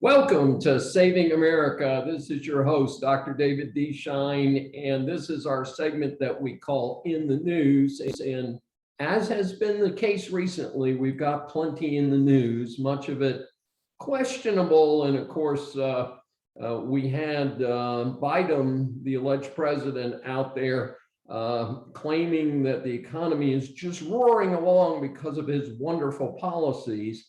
Welcome to Saving America. This is your host, Dr. David D. Shine, and this is our segment that we call In the News. And as has been the case recently, we've got plenty in the news, much of it questionable. And of course, we had Biden, the alleged president, out there claiming that the economy is just roaring along because of his wonderful policies.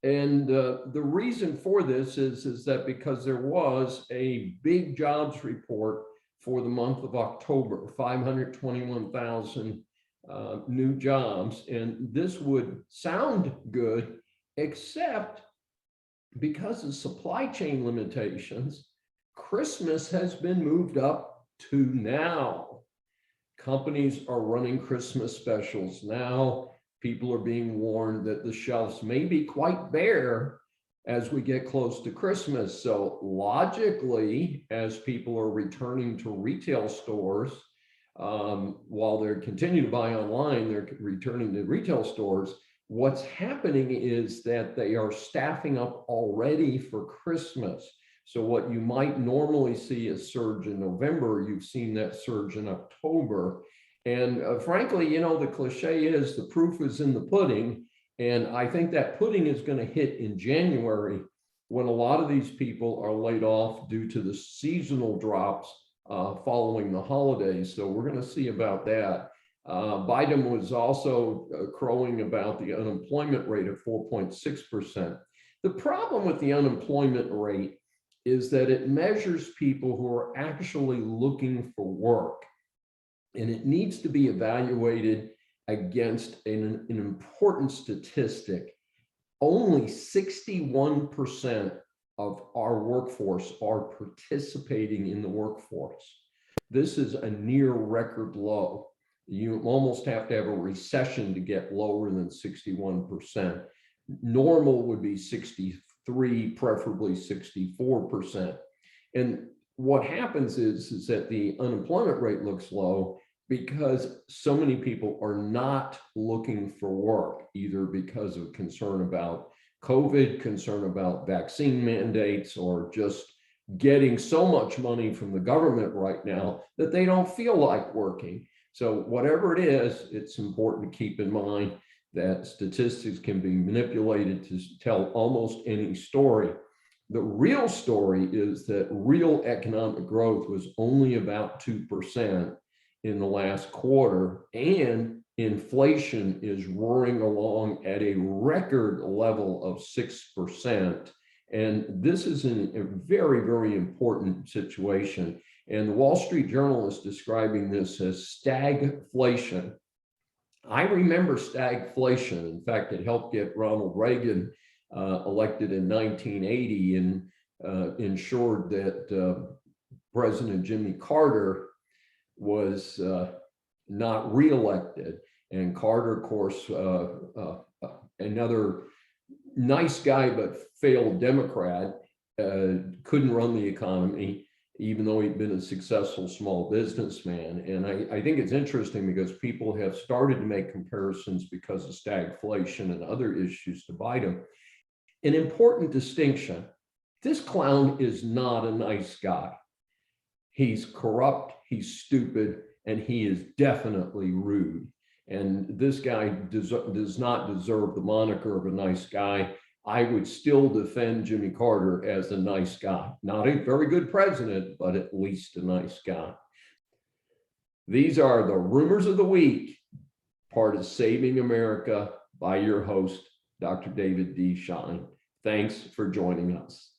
And the reason for this is that because there was a big jobs report for the month of October, 521,000 new jobs. And this would sound good, except because of supply chain limitations, Christmas has been moved up to now. Companies are running Christmas specials now. People are being warned that the shelves may be quite bare as we get close to Christmas. So logically, as people are returning to retail stores, while they're continuing to buy online, they're returning to retail stores. What's happening is that they are staffing up already for Christmas. So what you might normally see a surge in November, you've seen that surge in October. And frankly, you know, the cliche is the proof is in the pudding. And I think that pudding is going to hit in January when a lot of these people are laid off due to the seasonal drops following the holidays. So we're going to see about that. Biden was also crowing about the unemployment rate of 4.6%. The problem with the unemployment rate is that it measures people who are actually looking for work. And it needs to be evaluated against an important statistic. Only 61% of our workforce are participating in the workforce. This is a near record low. You almost have to have a recession to get lower than 61%. Normal would be 63, preferably 64%. And what happens is that the unemployment rate looks low because so many people are not looking for work, either because of concern about COVID, concern about vaccine mandates, or just getting so much money from the government right now that they don't feel like working. So whatever it is, it's important to keep in mind that statistics can be manipulated to tell almost any story. The real story is that real economic growth was only about 2% in the last quarter, and inflation is roaring along at a record level of 6%. And this is a very, very important situation. And the Wall Street Journal is describing this as stagflation. I remember stagflation. In fact, it helped get Ronald Reagan elected in 1980 and ensured that President Jimmy Carter was not reelected. And Carter, of course, another nice guy but failed Democrat, couldn't run the economy, even though he'd been a successful small businessman. And I think it's interesting because people have started to make comparisons because of stagflation and other issues to Biden. An important distinction: this clown is not a nice guy. He's corrupt, he's stupid, and he is definitely rude. And this guy does not deserve the moniker of a nice guy. I would still defend Jimmy Carter as a nice guy. Not a very good president, but at least a nice guy. These are the rumors of the week, part of Saving America by your host, Dr. David D. Shine. Thanks for joining us.